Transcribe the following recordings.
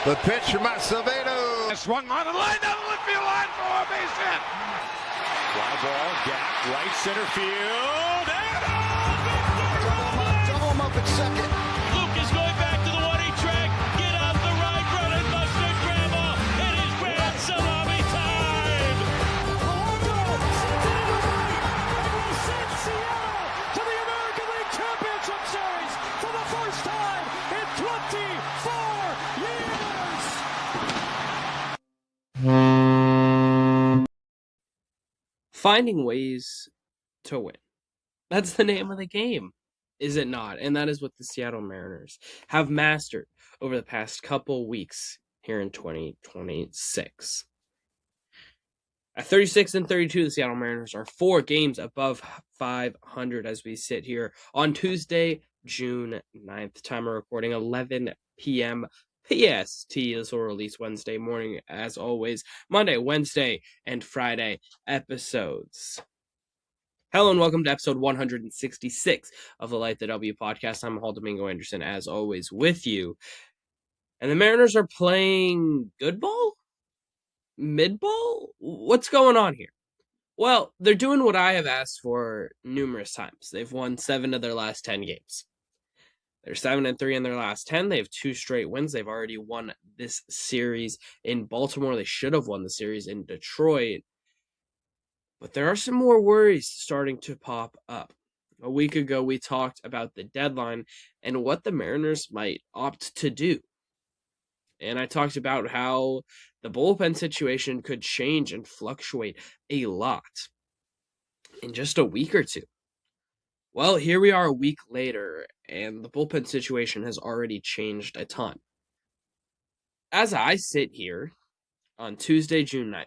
The pitch from Acevedo. Swung on and line down the left field line for a base hit. Fly ball, gap, right center field. Double him up at second. Luke is going back to the 1-8 track. Get out the right, run and Buster Grandma. It is grand salami time. Seattle to the American League Championship Series for the first time in 24 years. Finding ways to win. That's the name of the game, is it not? And that is what the Seattle Mariners have mastered over the past couple weeks here in 2026. At 36-32, the Seattle Mariners are 4 games above 500 as we sit here on Tuesday, June 9th. Time of recording 11 p.m. PST. This will release Wednesday morning, as always. Monday, Wednesday, and Friday episodes. Hello and welcome to episode 166 of the Light the W podcast. I'm Mahal Domingo Anderson, as always, with you. And the Mariners are playing good ball? Mid ball? What's going on here? Well, they're doing what I have asked for numerous times. They've won 7 of their last 10 games. They're 7-3 in their last 10. They have 2 straight wins. They've already won this series in Baltimore. They should have won the series in Detroit. But there are some more worries starting to pop up. A week ago, we talked about the deadline and what the Mariners might opt to do. And I talked about how the bullpen situation could change and fluctuate a lot in just a week or two. Well, here we are a week later, and the bullpen situation has already changed a ton. As I sit here on Tuesday, June 9th,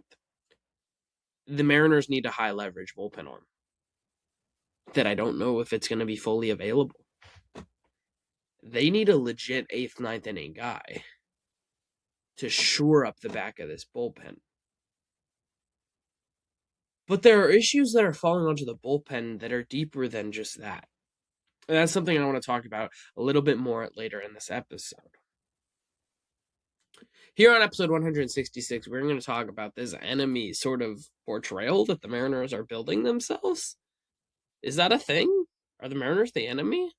the Mariners need a high-leverage bullpen arm that I don't know if it's going to be fully available. They need a legit 8th, 9th inning guy to shore up the back of this bullpen. But there are issues that are falling onto the bullpen that are deeper than just that. And that's something I want to talk about a little bit more later in this episode. Here on episode 166, we're going to talk about this enemy sort of portrayal that the Mariners are building themselves. Is that a thing? Are the Mariners the enemy?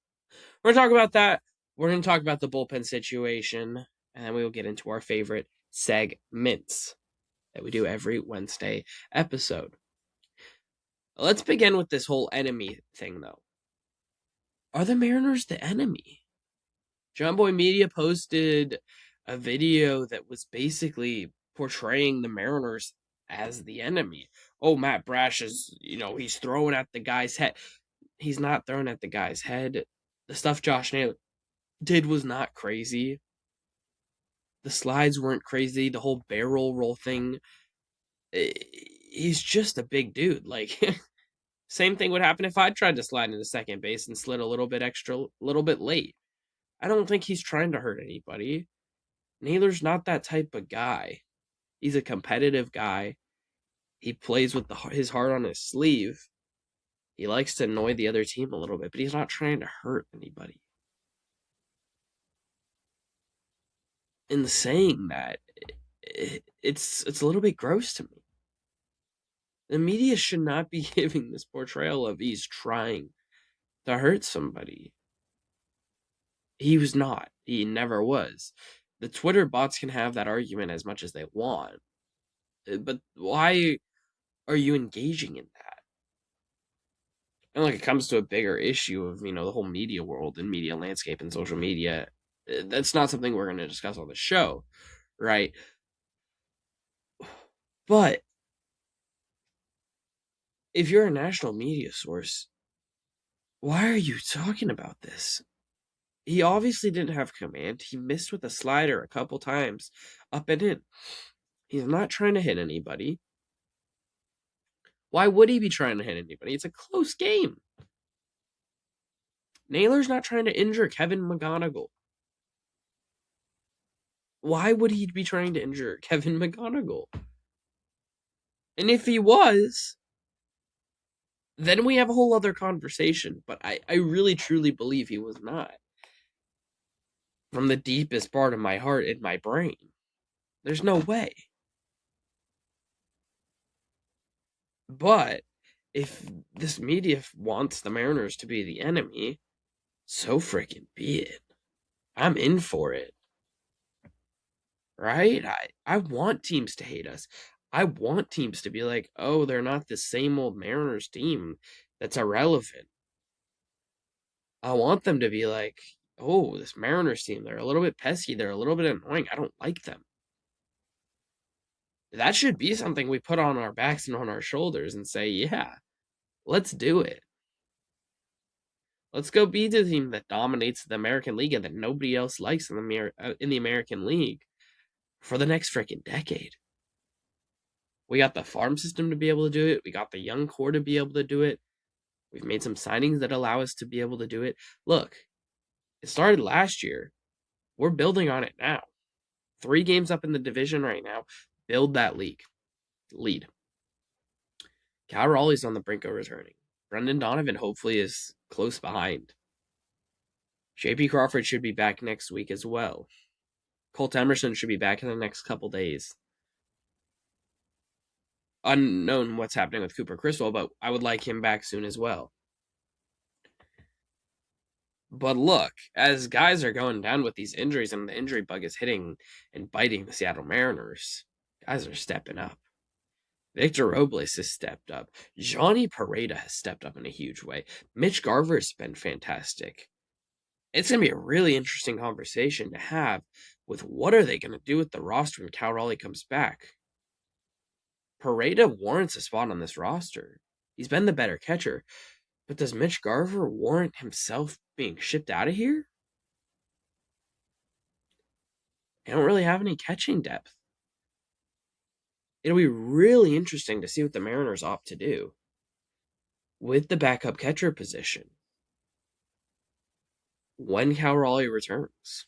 We're going to talk about that. We're going to talk about the bullpen situation, and then we will get into our favorite segments that we do every Wednesday episode. Let's begin with this whole enemy thing, though. Are the Mariners the enemy? John Boy Media posted a video that was basically portraying the Mariners as the enemy. Oh, Matt Brash is, he's throwing at the guy's head. He's not throwing at the guy's head. The stuff Josh Naylor did was not crazy. The slides weren't crazy. The whole barrel roll thing. He's just a big dude. Same thing would happen if I tried to slide into second base and slid a little bit late. I don't think he's trying to hurt anybody. Naylor's not that type of guy. He's a competitive guy. He plays with his heart on his sleeve. He likes to annoy the other team a little bit, but he's not trying to hurt anybody. In saying that, it's a little bit gross to me. The media should not be giving this portrayal of he's trying to hurt somebody. He was not. He never was. The Twitter bots can have that argument as much as they want. But why are you engaging in that? And it comes to a bigger issue of, the whole media world and media landscape and social media. That's not something we're going to discuss on the show, right? But if you're a national media source, why are you talking about this? He obviously didn't have command. He missed with a slider a couple times, up and in. He's not trying to hit anybody. Why would he be trying to hit anybody? It's a close game. Naylor's not trying to injure Kevin McGonigal. Why would he be trying to injure Kevin McGonigal? And if he was, then we have a whole other conversation. But I really, truly believe he was not. from the deepest part of my heart and my brain. There's no way. But if this media wants the Mariners to be the enemy, so freaking be it. I'm in for it. Right? I want teams to hate us. I want teams to be like, oh, they're not the same old Mariners team that's irrelevant. I want them to be like, oh, this Mariners team, they're a little bit pesky. They're a little bit annoying. I don't like them. That should be something we put on our backs and on our shoulders and say, yeah, let's do it. Let's go be the team that dominates the American League and that nobody else likes in the American League for the next freaking decade. We got the farm system to be able to do it. We got the young core to be able to do it. We've made some signings that allow us to be able to do it. Look, it started last year. We're building on it now. 3 games up in the division right now. Build that lead. Cal Raleigh's on the brink of returning. Brendan Donovan hopefully is close behind. J.P. Crawford should be back next week as well. Colt Emerson should be back in the next couple days. Unknown what's happening with Cooper Criswell, but I would like him back soon as well. But look, as guys are going down with these injuries and the injury bug is hitting and biting the Seattle Mariners, guys are stepping up. Victor Robles has stepped up. Johnny Pareda has stepped up in a huge way. Mitch Garver's been fantastic. It's going to be a really interesting conversation to have with what are they going to do with the roster when Cal Raleigh comes back. Pareda warrants a spot on this roster. He's been the better catcher. But does Mitch Garver warrant himself being shipped out of here? They don't really have any catching depth. It'll be really interesting to see what the Mariners opt to do with the backup catcher position when Cal Raleigh returns.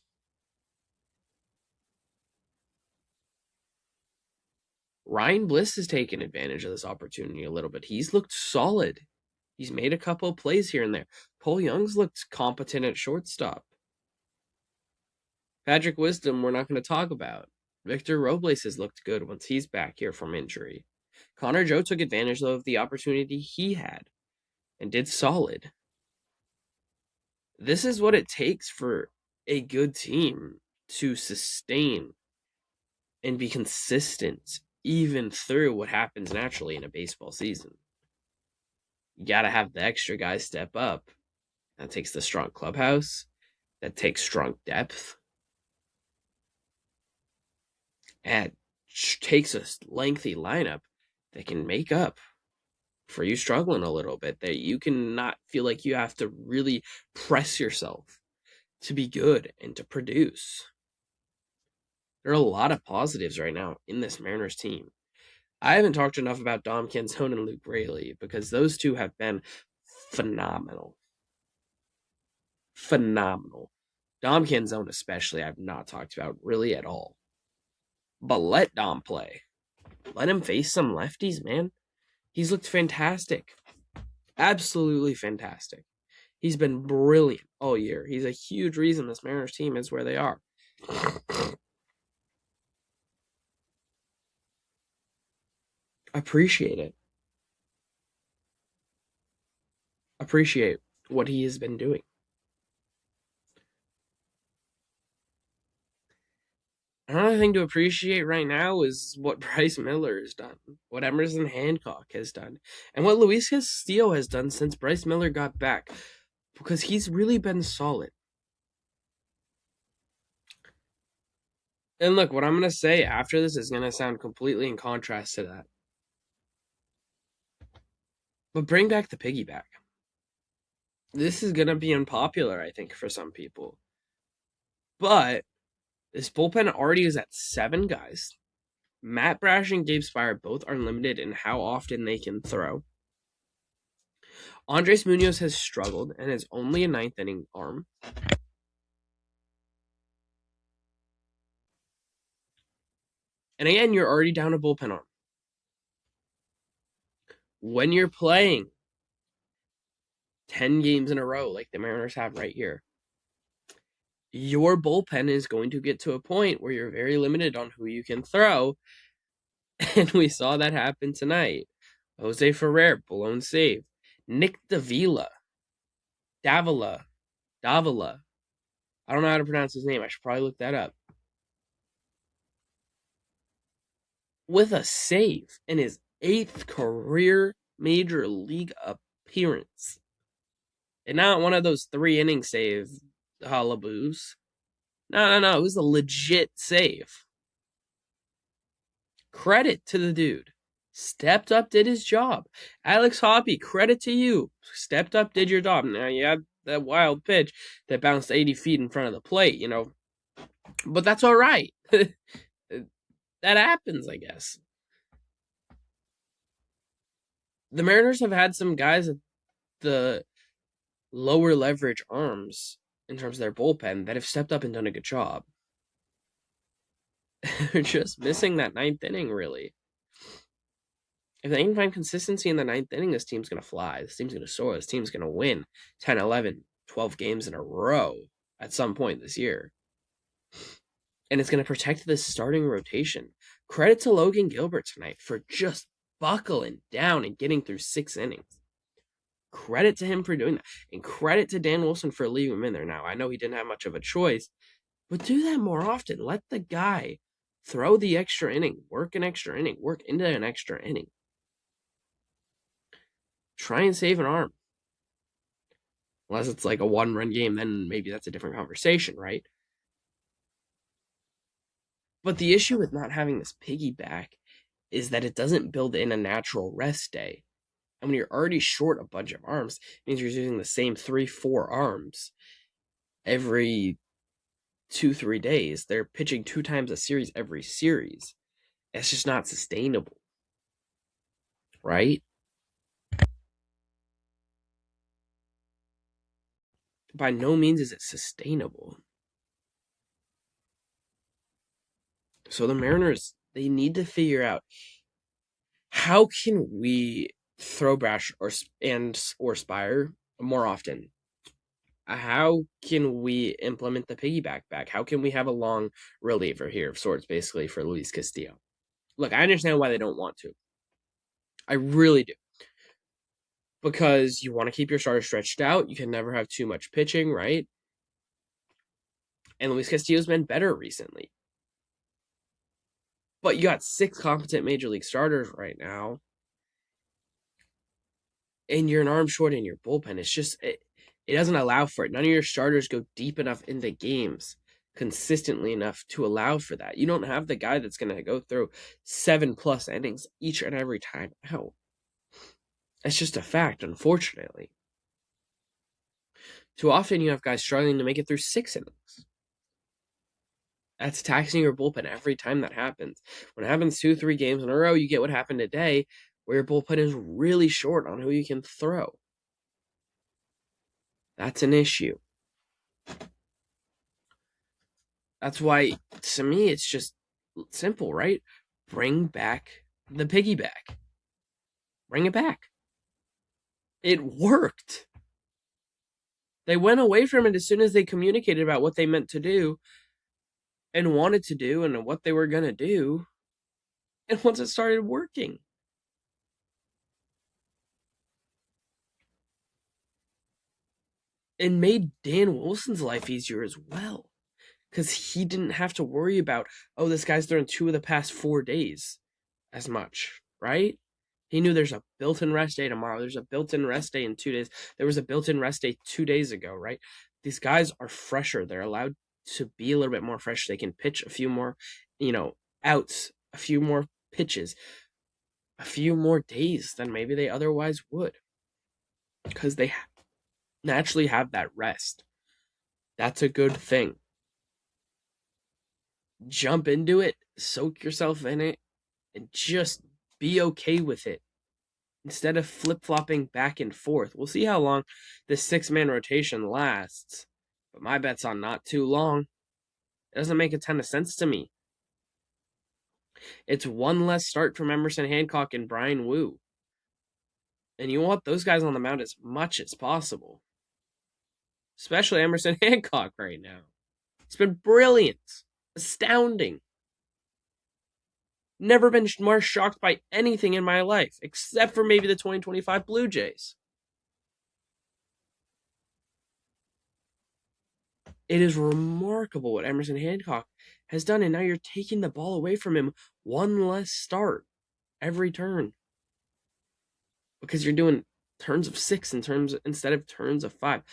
Ryan Bliss has taken advantage of this opportunity a little bit. He's looked solid. He's made a couple of plays here and there. Cole Young's looked competent at shortstop. Patrick Wisdom, we're not going to talk about. Victor Robles has looked good once he's back here from injury. Connor Joe took advantage, though, of the opportunity he had and did solid. This is what it takes for a good team to sustain and be consistent even through what happens naturally in a baseball season. You got to have the extra guys step up. That takes the strong clubhouse. That takes strong depth. And it takes a lengthy lineup that can make up for you struggling a little bit. That you can not feel like you have to really press yourself to be good and to produce. There are a lot of positives right now in this Mariners team. I haven't talked enough about Dom Canzone and Luke Raley because those two have been phenomenal. Phenomenal. Dom Canzone especially I've not talked about really at all. But let Dom play. Let him face some lefties, man. He's looked fantastic. Absolutely fantastic. He's been brilliant all year. He's a huge reason this Mariners team is where they are. Appreciate it. Appreciate what he has been doing. Another thing to appreciate right now is what Bryce Miller has done, what Emerson Hancock has done, and what Luis Castillo has done since Bryce Miller got back, because he's really been solid. And look, what I'm going to say after this is going to sound completely in contrast to that. But bring back the piggyback. This is going to be unpopular, I think, for some people. But this bullpen already is at 7 guys. Matt Brash and Gabe Spire both are limited in how often they can throw. Andres Munoz has struggled and is only a 9th inning arm. And again, you're already down a bullpen arm. When you're playing 10 games in a row like the Mariners have right here, your bullpen is going to get to a point where you're very limited on who you can throw. And we saw that happen tonight. Jose Ferrer, blown save. Nick Davila. I don't know how to pronounce his name. I should probably look that up. With a save in his 8th career major league appearance. And not one of those 3-inning save hullaboos. No. It was a legit save. Credit to the dude. Stepped up, did his job. Alex Hoppy, credit to you. Stepped up, did your job. Now, you had that wild pitch that bounced 80 feet in front of the plate, But that's all right. That happens, I guess. The Mariners have had some guys at the lower leverage arms in terms of their bullpen that have stepped up and done a good job. They're just missing that 9th inning, really. If they can find consistency in the 9th inning, this team's going to fly. This team's going to soar. This team's going to win 10, 11, 12 games in a row at some point this year. And it's going to protect this starting rotation. Credit to Logan Gilbert tonight for just buckling down and getting through 6 innings. Credit to him for doing that. And credit to Dan Wilson for leaving him in there. Now, I know he didn't have much of a choice, but do that more often. Let the guy throw the extra inning, work an extra inning, work into an extra inning. Try and save an arm. Unless it's like a 1-run game, then maybe that's a different conversation, right? But the issue with not having this piggyback is that it doesn't build in a natural rest day. And when you're already short a bunch of arms, it means you're using the same 3-4 arms every 2-3 days. They're pitching 2 times a series every series. It's just not sustainable. Right? By no means is it sustainable. So the Mariners, they need to figure out, how can we throw Brash or Spire more often? How can we implement the piggyback back? How can we have a long reliever here of sorts, basically, for Luis Castillo? Look, I understand why they don't want to. I really do. Because you want to keep your starter stretched out. You can never have too much pitching, right? And Luis Castillo's been better recently. But you got 6 competent major league starters right now. And you're an arm short in your bullpen. It's just, it doesn't allow for it. None of your starters go deep enough into games consistently enough to allow for that. You don't have the guy that's going to go through 7+ innings each and every time out. It's just a fact, unfortunately. Too often you have guys struggling to make it through 6 innings. That's taxing your bullpen every time that happens. When it happens 2-3 games in a row, you get what happened today, where your bullpen is really short on who you can throw. That's an issue. That's why, to me, it's just simple, right? Bring back the piggyback. Bring it back. It worked. They went away from it as soon as they communicated about what they meant to do and wanted to do and what they were going to do. And once it started working. It made Dan Wilson's life easier as well. Because he didn't have to worry about, oh, this guy's throwing 2 of the past 4 days as much, right? He knew there's a built-in rest day tomorrow. There's a built-in rest day in 2 days. There was a built-in rest day 2 days ago, right? These guys are fresher. They're allowed to be a little bit more fresh. They can pitch a few more, outs, a few more pitches, a few more days than maybe they otherwise would. Because they naturally have that rest. That's a good thing. Jump into it, soak yourself in it, and just be okay with it. Instead of flip-flopping back and forth. We'll see how long this 6-man rotation lasts. But my bet's on not too long. It doesn't make a ton of sense to me. It's one less start from Emerson Hancock and Brian Wu. And you want those guys on the mound as much as possible. Especially Emerson Hancock right now. It's been brilliant, astounding. Never been more shocked by anything in my life, except for maybe the 2025 Blue Jays. It is remarkable what Emerson Hancock has done, and now you're taking the ball away from him one less start every turn. Because you're doing turns of 6 instead of turns of 5.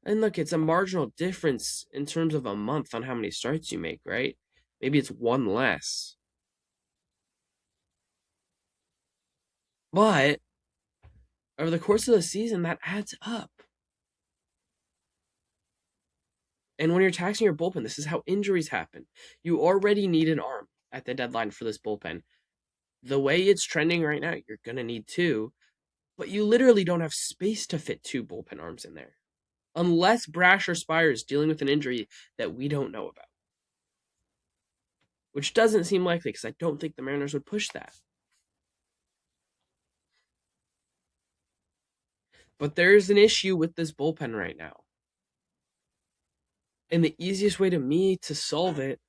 And look, it's a marginal difference in terms of a month on how many starts you make, right? Maybe it's one less. But over the course of the season, that adds up. And when you're taxing your bullpen, this is how injuries happen. You already need an arm at the deadline for this bullpen. The way it's trending right now, you're going to need 2. But you literally don't have space to fit 2 bullpen arms in there. Unless Brash or Spire is dealing with an injury that we don't know about. Which doesn't seem likely, because I don't think the Mariners would push that. But there's an issue with this bullpen right now. And the easiest way to me to solve it,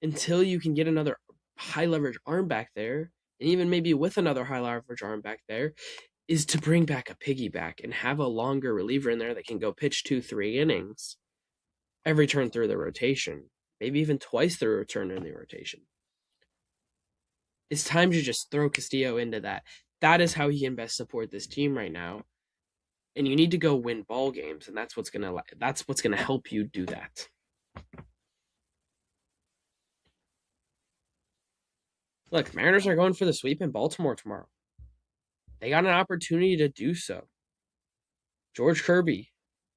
until you can get another high leverage arm back there, and even maybe with another high leverage arm back there, is to bring back a piggyback and have a longer reliever in there that can go pitch 2-3 innings every turn through the rotation, maybe even twice through a turn in the rotation. It's time to just throw Castillo into that. That is how he can best support this team right now. And you need to go win ball games, and that's what's gonna help you do that. Look, Mariners are going for the sweep in Baltimore tomorrow. They got an opportunity to do so. George Kirby,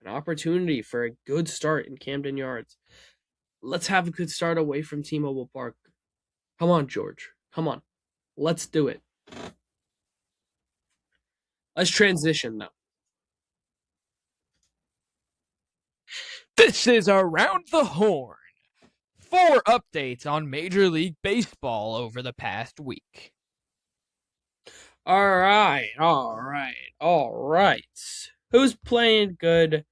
an opportunity for a good start in Camden Yards. Let's have a good start away from T-Mobile Park. Come on, George. Come on. Let's do it. Let's transition, though. This is Around the Horn. 4 updates on Major League Baseball over the past week. All right. Who's playing good?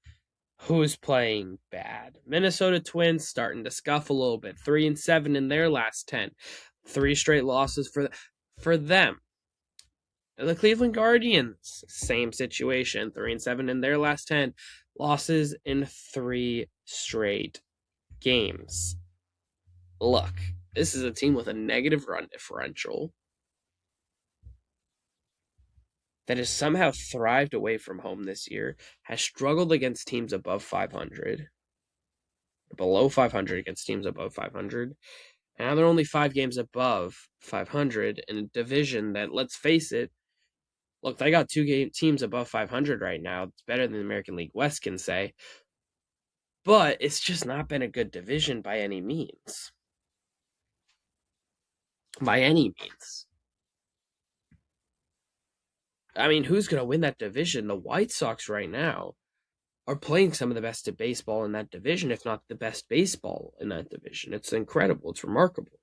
Who's playing bad? Minnesota Twins starting to scuff a little bit. 3-7 in their last 10. 3 straight losses for them. The Cleveland Guardians, same situation. 3-7 in their last 10. Losses in 3 straight games. Look, this is a team with a negative run differential that has somehow thrived away from home this year, has struggled against teams above 500, below 500 against teams above 500, and now they're only 5 games above 500 in a division that, let's face it, look, they got 2 teams above 500 right now. It's better than the American League West can say, but it's just not been a good division by any means. By any means. I mean, who's going to win that division? The White Sox right now are playing some of the best of baseball in that division, if not the best baseball in that division. It's incredible. It's remarkable.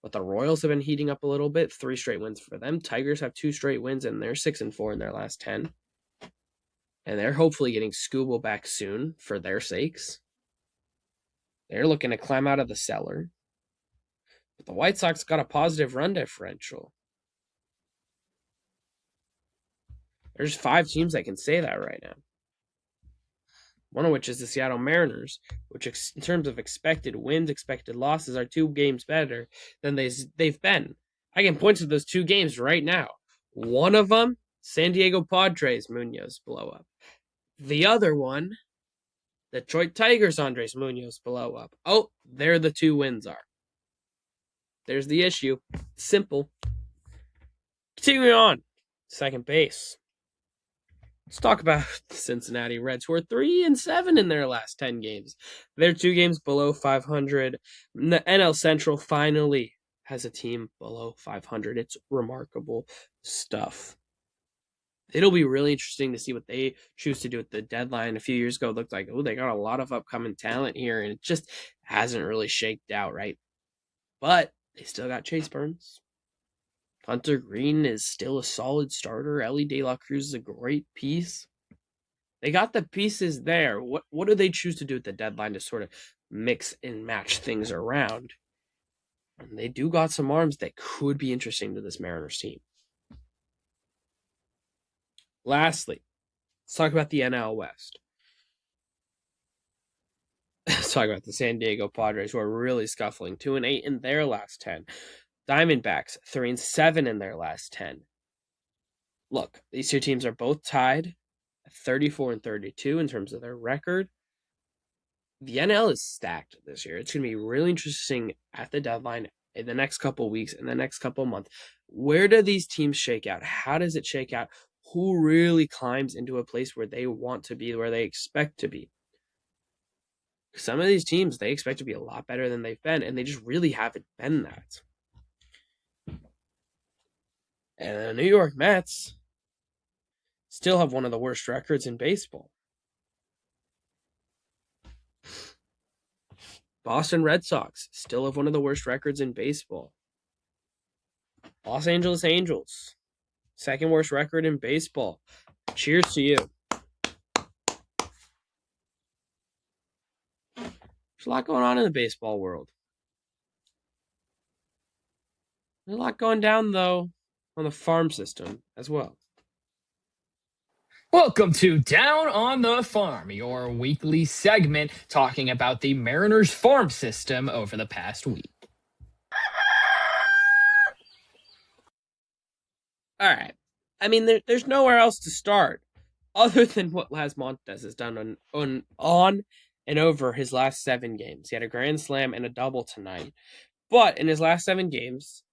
But the Royals have been heating up a little bit. 3 straight wins for them. Tigers have 2 straight wins, and they're 6-4 in their last 10. And they're hopefully getting Skubal back soon for their sakes. They're looking to climb out of the cellar. But the White Sox got a positive run differential. There's 5 teams that can say that right now. One of which is the Seattle Mariners, which in terms of expected wins, expected losses, are 2 games better than they've been. I can point to those 2 games right now. One of them, San Diego Padres, Munoz blow up. The other one, Detroit Tigers, Andres Munoz blow up. Oh, there the 2 wins are. There's the issue. Simple. Continuing on, second base. Let's talk about the Cincinnati Reds, who are 3-7 in their last 10 games. They're 2 games below 500. The NL Central finally has a team below 500. It's remarkable stuff. It'll be really interesting to see what they choose to do at the deadline. A few years ago, it looked like, they got a lot of upcoming talent here, and it just hasn't really shaked out, right? But they still got Chase Burns. Hunter Green is still a solid starter. Ellie De La Cruz is a great piece. They got the pieces there. What do they choose to do at the deadline to sort of mix and match things around. And they do got some arms that could be interesting to this Mariners team. Lastly, let's talk about the NL West. Let's talk about the San Diego Padres, who are really scuffling. 2-8 in their last 10. Diamondbacks, 3-7 in their last 10. Look, these two teams are both tied at 34-32 in terms of their record. The NL is stacked this year. It's going to be really interesting at the deadline in the next couple weeks, in the next couple months. Where do these teams shake out? How does it shake out? Who really climbs into a place where they want to be, where they expect to be? Some of these teams, they expect to be a lot better than they've been, and they just really haven't been that. And the New York Mets still have one of the worst records in baseball. Boston Red Sox still have one of the worst records in baseball. Los Angeles Angels, second worst record in baseball. Cheers to you. There's a lot going on in the baseball world. There's a lot going down, though, on the farm system as well. Welcome to Down on the Farm, your weekly segment talking about the Mariners farm system over the past week. All right. I mean, there's nowhere else to start other than what Las Montes has done on and over his last 7 games. He had a grand slam and a double tonight. But in his last 7 games,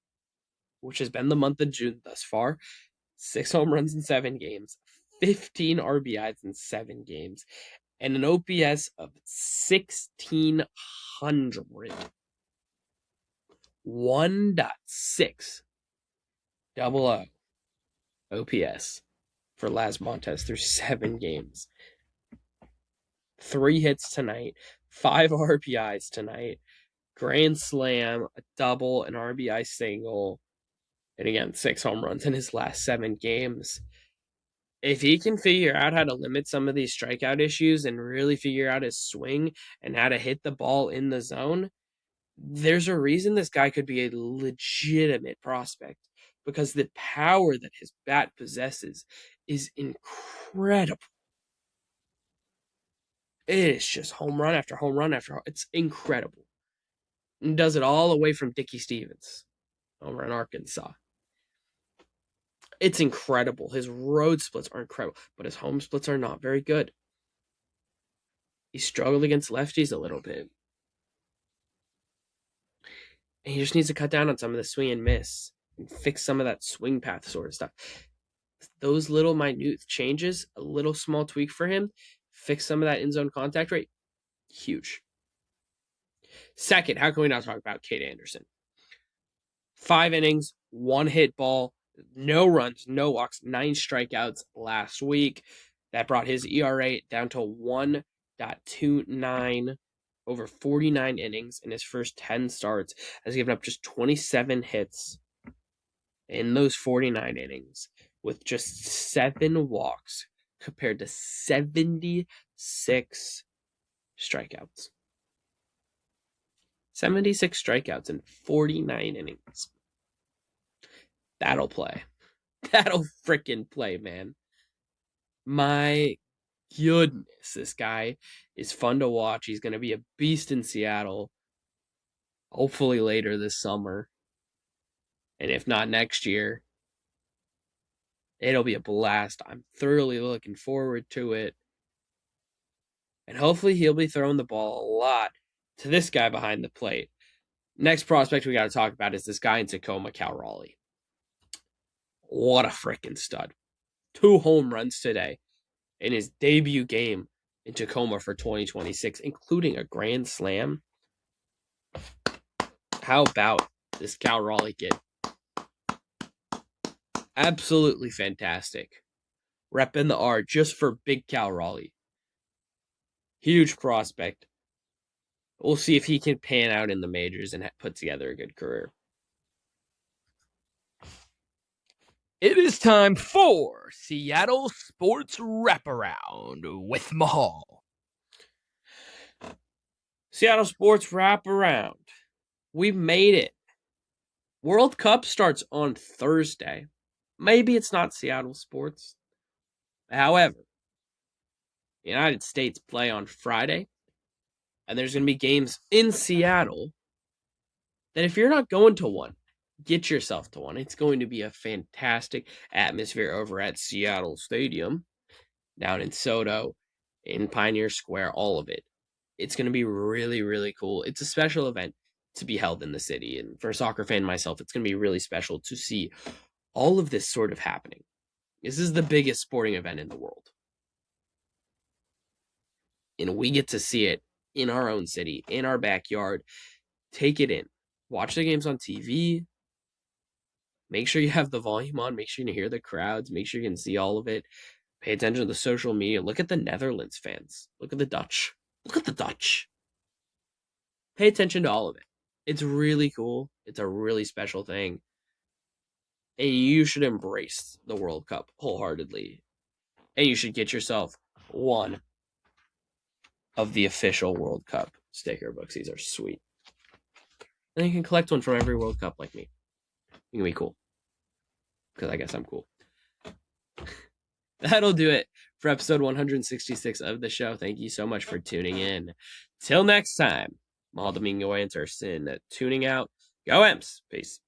which has been the month of June thus far, 6 home runs in 7 games, 15 RBIs in 7 games, and an OPS of 1,600. 1.6 00 OPS for Las Montes through 7 games. 3 hits tonight, 5 RBIs tonight, grand slam, a double, an RBI single, and again, 6 home runs in his last 7 games. If he can figure out how to limit some of these strikeout issues and really figure out his swing and how to hit the ball in the zone, there's a reason this guy could be a legitimate prospect, because the power that his bat possesses is incredible. It is just home run after home run after home. It's incredible. And does it all away from Dickie Stevens over in Arkansas. It's incredible. His road splits are incredible, but his home splits are not very good. He struggled against lefties a little bit. And he just needs to cut down on some of the swing and miss and fix some of that swing path sort of stuff. Those little minute changes, a little small tweak for him, fix some of that in-zone contact rate, huge. Second, how can we not talk about Kate Anderson? 5 innings, 1 hit ball, no runs, no walks, 9 strikeouts last week. That brought his ERA down to 1.29 over 49 innings in his first 10 starts. Has given up just 27 hits in those 49 innings with just 7 walks compared to 76 strikeouts. 76 strikeouts in 49 innings. That'll play. That'll frickin' play, man. My goodness, this guy is fun to watch. He's going to be a beast in Seattle. Hopefully later this summer. And if not next year, it'll be a blast. I'm thoroughly looking forward to it. And hopefully he'll be throwing the ball a lot to this guy behind the plate. Next prospect we got to talk about is this guy in Tacoma, Cal Raleigh. What a freaking stud. 2 home runs today in his debut game in Tacoma for 2026, including a grand slam. How about this Cal Raleigh kid? Absolutely fantastic. Repping the R just for big Cal Raleigh. Huge prospect. We'll see if he can pan out in the majors and put together a good career. It is time for Seattle Sports Wraparound with Mahal. Seattle sports wrap around. We've made it. World Cup starts on Thursday. Maybe it's not Seattle sports. However, the United States play on Friday, and there's going to be games in Seattle that if you're not going to one, get yourself to one. It's going to be a fantastic atmosphere over at Seattle Stadium, down in Soto, in Pioneer Square, all of it. It's going to be really, really cool. It's a special event to be held in the city. And for a soccer fan myself, it's going to be really special to see all of this sort of happening. This is the biggest sporting event in the world. And we get to see it in our own city, in our backyard. Take it in. Watch the games on TV. Make sure you have the volume on. Make sure you can hear the crowds. Make sure you can see all of it. Pay attention to the social media. Look at the Netherlands fans. Look at the Dutch. Look at the Dutch. Pay attention to all of it. It's really cool. It's a really special thing. And you should embrace the World Cup wholeheartedly. And you should get yourself one of the official World Cup sticker books. These are sweet. And you can collect one from every World Cup like me. You can be cool. Because I guess I'm cool. That'll do it for episode 166 of the show. Thank you so much for tuning in. Till next time, Mahal Domingo Anderson tuning out. Go M's. Peace.